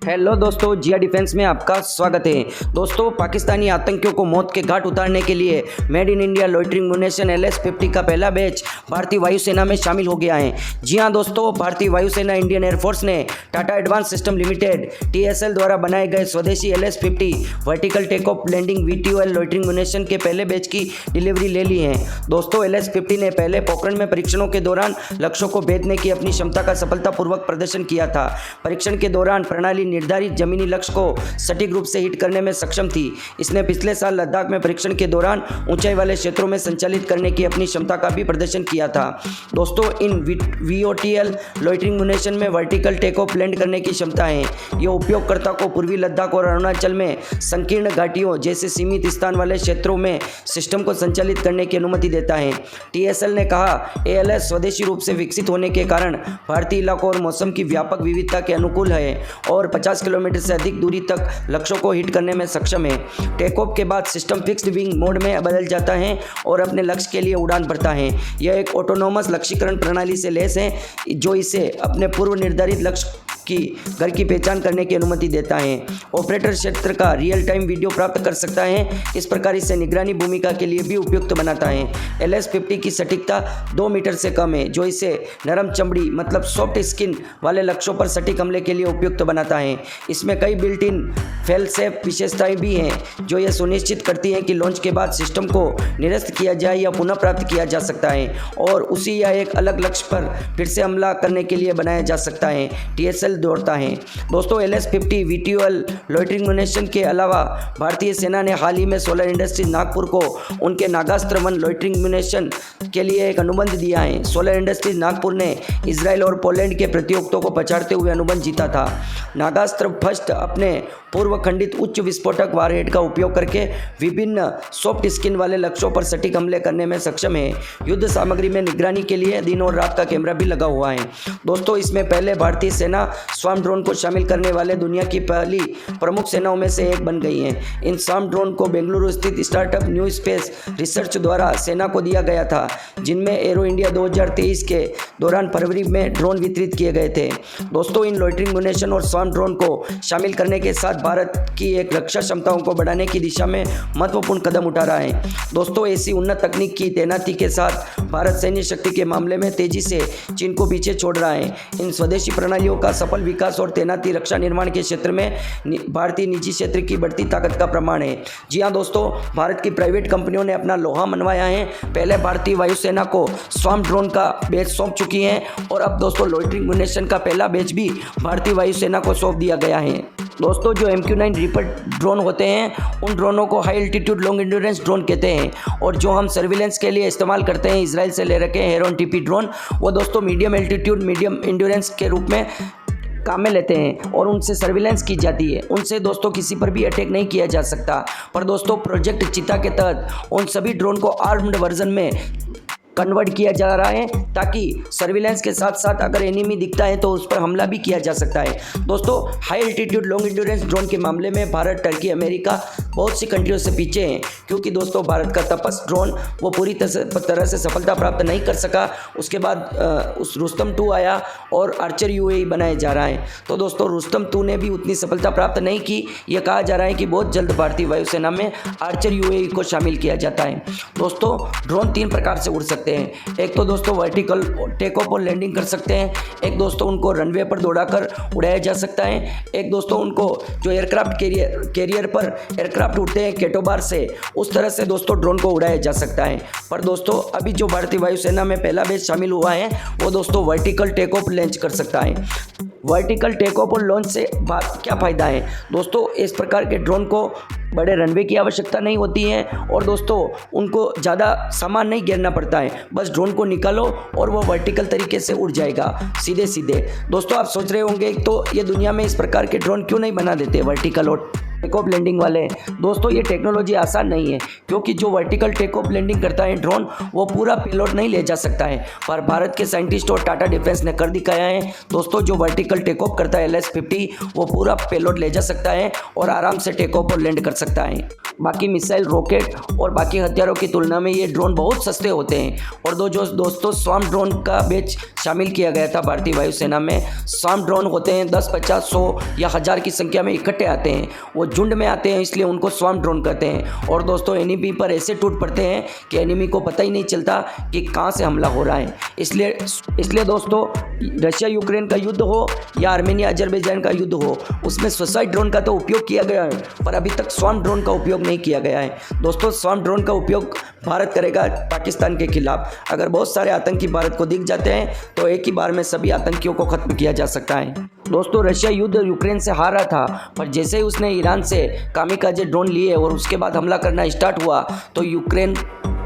Hello दोस्तों, जिया defence में आपका स्वागत है। दोस्तों, पाकिस्तानी आतंकियों को मौत के घाट उतारने के लिए made in India loitering munition LS-50 का पहला बैच भारतीय वायुसेना में शामिल हो गया है। जी हां दोस्तों, भारतीय वायुसेना इंडियन एयरफोर्स ने Tata advance system limited TSL द्वारा बनाए गए स्वदेशी LS-50 vertical take off landing VTOL loitering munition के पहले बैच की डिलीवरी ले ली है। दोस्तों, LS-50 ने पहले पोखरण में परीक्षणों के दौरान लक्ष्यों को भेदने की अपनी क्षमता का सफलतापूर्वक प्रदर्शन किया था। परीक्षण के दौरान प्रणाली निर्धारित जमीनी लक्ष्य को सटीक रूप से हिट करने में सक्षम थी। इसने पिछले साल लद्दाख में परीक्षण के दौरान ऊंचाई वाले क्षेत्रों में संचालित करने की अपनी क्षमता का भी प्रदर्शन किया था। दोस्तों, इन VOTL लॉइटरिंग म्यूनिशन में वर्टिकल टेक ऑफ लैंड करने की क्षमता है। यह उपयोगकर्ता को पूर्वी लद्दाख और अरुणाचल में संकीर्ण घाटियों जैसे सीमित स्थान वाले क्षेत्रों में सिस्टम को संचालित करने की अनुमति देता है। TSL ने कहा, ALS स्वदेशी रूप से विकसित होने के कारण भारतीय इलाकों और मौसम की व्यापक विविधता के अनुकूल है और 50 किलोमीटर से अधिक दूरी तक लक्ष्यों को हिट करने में सक्षम है। टेक ऑफ के बाद सिस्टम फिक्स्ड विंग मोड में बदल जाता है और अपने लक्ष्य के लिए उड़ान भरता है। यह एक ऑटोनोमस लक्ष्यीकरण प्रणाली से लैस है जो इसे अपने पूर्व निर्धारित लक्ष्य की घर की पहचान करने की अनुमति देता है। ऑपरेटर क्षेत्र का रियल टाइम वीडियो प्राप्त कर सकता है। इस प्रकार इसे निगरानी भूमिका के लिए भी उपयुक्त बनाता है। LS-50 की सटीकता 2 मीटर से कम है, जो इसे नरम चमड़ी मतलब सॉफ्ट स्किन वाले लक्ष्यों पर सटीक हमले के लिए उपयुक्त बनाता है। इसमें कई बिल्ट इन फेल सेफ विशेषताएं भी हैं जो यह सुनिश्चित करती हैं कि लॉन्च के बाद सिस्टम को निरस्त किया जाए या पुनः प्राप्त किया जा सकता है और उसी या एक अलग लक्ष्य पर फिर से हमला करने के लिए बनाया जा सकता है। TSL दौड़ता है। दोस्तों, LS-50 VTOL लॉइटरिंग म्यूनिशन के अलावा भारतीय सेना ने हाल ही में सोलर इंडस्ट्रीज नागपुर को उनके नागास्त्र 1 लॉइटरिंग म्यूनिशन के लिए एक अनुबंध दिया है। सोलर इंडस्ट्रीज नागपुर ने इजराइल और पोलैंड के प्रतियोगियों को पछाड़ते हुए अनुबंध जीता था। नागास्त्र फर्स्ट अपने पूर्व खंडित उच्च विस्फोटक वारहेड का उपयोग करके विभिन्न सॉफ्ट स्किन वाले लक्ष्यों पर सटीक हमले करने में सक्षम है। युद्ध सामग्री में निगरानी के लिए दिन और रात का कैमरा भी लगा हुआ है। दोस्तों, इसमें पहले भारतीय सेना स्वार्म ड्रोन को शामिल करने वाले दुनिया की पहली प्रमुख सेनाओं में से एक बन गई है। इन स्वार्म ड्रोन को बेंगलुरु स्थित स्टार्टअप न्यू स्पेस रिसर्च द्वारा सेना को दिया गया था, जिनमें एरो इंडिया 2023 के दौरान फरवरी में ड्रोन वितरित किए गए थे। दोस्तों, इन लॉइटरिंग म्यूनिशन और स्वार्म ड्रोन को शामिल करने के साथ भारत की एक रक्षा क्षमताओं को बढ़ाने की दिशा में महत्वपूर्ण कदम उठा रहा है। दोस्तों, ऐसी उन्नत तकनीक की तैनाती के साथ भारत सैन्य शक्ति के मामले में तेजी से चीन को पीछे छोड़ रहा है। इन स्वदेशी प्रणालियों का सफल विकास और तैनाती रक्षा निर्माण के क्षेत्र में भारतीय निजी क्षेत्र की बढ़ती ताकत का प्रमाण है। जी हां दोस्तों, भारत की प्राइवेट कंपनियों ने अपना लोहा मनवाया है। पहले भारतीय वायुसेना को स्वार्म ड्रोन का बैच सौंप चुकी है और अब दोस्तों लॉइटरिंग म्यूनिशन का पहला बैच भी भारतीय वायुसेना को सौंप दिया गया है। दोस्तों, जो MQ-9 रीपर ड्रोन होते हैं उन ड्रोनों को high altitude long endurance drone कहते हैं और जो हम सर्विलेंस के लिए इस्तेमाल करते हैं इजराइल से ले रखे हैं हेरोन TP ड्रोन, वो दोस्तों मीडियम एल्टीट्यूड मीडियम एंड्योरेंस के रूप में काम में लेते हैं और उनसे सर्विलेंस की जाती है। उनसे दोस्तों किसी पर भी अटैक नहीं किया जा सकता। पर दोस्तों, प्रोजेक्ट चीता के तहत उन सभी ड्रोन को आर्म्ड वर्जन में कन्वर्ट किया जा रहा है ताकि सर्विलेंस के साथ साथ अगर एनिमी दिखता है तो उस पर हमला भी किया जा सकता है। दोस्तों, high altitude long endurance drone के मामले में भारत, टर्की, अमेरिका बहुत सी कंट्रियों से पीछे हैं, क्योंकि दोस्तों भारत का तपस ड्रोन वो पूरी तरह से सफलता प्राप्त नहीं कर सका। उसके बाद उस रुस्तम 2 आया और आर्चर UAV बनाया जा रहा है। तो दोस्तों, रुस्तम 2 ने भी उतनी सफलता प्राप्त नहीं की। यह कहा जा रहा है कि बहुत जल्द भारतीय वायुसेना में आर्चर UAV को शामिल किया जाता है। दोस्तों, ड्रोन 3 प्रकार से उड़ सकते हैं। एक तो दोस्तों वर्टिकल टेक ऑफ और लैंडिंग कर सकते हैं। एक दोस्तों उनको रनवे पर दौड़ाकर उड़ाया जा सकता है। एक दोस्तों उनको जो एयरक्राफ्ट कैरियर पर एयरक्राफ्ट उड़ते हैं केटोबार से, उस तरह से दोस्तों ड्रोन को उड़ाया जा सकता है। पर दोस्तों, अभी जो भारतीय वायुसेना में पहला बैच शामिल हुआ है वो दोस्तों वर्टिकल टेक ऑफ लॉन्च कर सकता है। वर्टिकल टेक ऑफ और लॉन्च से क्या फ़ायदा है दोस्तों? इस प्रकार के ड्रोन को बड़े रनवे की आवश्यकता नहीं होती है और दोस्तों उनको ज़्यादा सामान नहीं घेरना पड़ता है। बस ड्रोन को निकालो और वो वर्टिकल तरीके से उड़ जाएगा सीधे सीधे। दोस्तों, आप सोच रहे होंगे तो ये दुनिया में इस प्रकार के ड्रोन क्यों नहीं बना देते वर्टिकल और टेक ऑफ लैंडिंग वाले। दोस्तों, ये टेक्नोलॉजी आसान नहीं है, क्योंकि जो वर्टिकल टेक ऑफ लैंडिंग करता है ड्रोन वो पूरा पेलोड नहीं ले जा सकता है। पर भारत के साइंटिस्ट और टाटा डिफेंस ने कर दिखाया है दोस्तों, जो वर्टिकल टेक ऑफ करता है LS-50 वो पूरा पेलोड ले जा सकता है और आराम से टेक ऑफ और लैंड कर सकता है। बाकी मिसाइल, रॉकेट और बाकी हथियारों की तुलना में ये ड्रोन बहुत सस्ते होते हैं और दोस्तों स्वार्म ड्रोन का बैच शामिल किया गया था भारतीय वायुसेना में। स्वार्म ड्रोन होते हैं 10, 50, 100 या 1000 की संख्या में इकट्ठे आते हैं, वो झुंड में आते हैं, इसलिए उनको स्वार्म ड्रोन कहते हैं। और दोस्तों एनिमी पर ऐसे टूट पड़ते हैं कि एनिमी को पता ही नहीं चलता कि कहाँ से हमला हो रहा है। इसलिए दोस्तों रशिया यूक्रेन का युद्ध हो या आर्मेनिया अजरबैजान का युद्ध हो, उसमें सुसाइड ड्रोन का तो उपयोग किया गया है, पर अभी तक स्वार्म ड्रोन का उपयोग नहीं किया गया है। दोस्तों स्वार्म ड्रोन का उपयोग भारत करेगा पाकिस्तान के खिलाफ। अगर बहुत सारे आतंकी भारत को दिख जाते हैं तो एक ही बार में सभी आतंकियों को खत्म किया जा सकता है। दोस्तों रशिया युद्ध यूक्रेन से हार रहा था, पर जैसे ही उसने ईरान से कामिकाजे ड्रोन लिए और उसके बाद हमला करना स्टार्ट हुआ तो यूक्रेन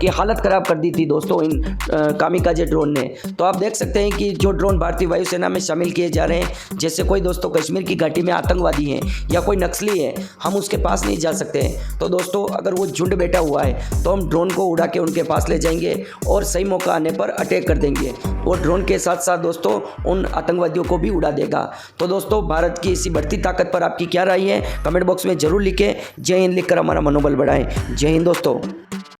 की हालत ख़राब कर दी थी दोस्तों इन कामिकाजे ड्रोन ने। तो आप देख सकते हैं कि जो ड्रोन भारतीय वायुसेना में शामिल किए जा रहे हैं, जैसे कोई दोस्तों कश्मीर की घाटी में आतंकवादी हैं या कोई नक्सली है, हम उसके पास नहीं जा सकते। तो दोस्तों अगर वो झुंड बैठा हुआ है तो हम ड्रोन को उड़ा के उनके पास ले जाएंगे और सही मौका आने पर अटैक कर देंगे। वो ड्रोन के साथ साथ दोस्तों उन आतंकवादियों को भी उड़ा देगा। तो दोस्तों भारत की इसी बढ़ती ताकत पर आपकी क्या राय है, कमेंट बॉक्स में जरूर लिखें। जय हिंद लिखकर हमारा मनोबल बढ़ाएं। जय हिंद दोस्तों।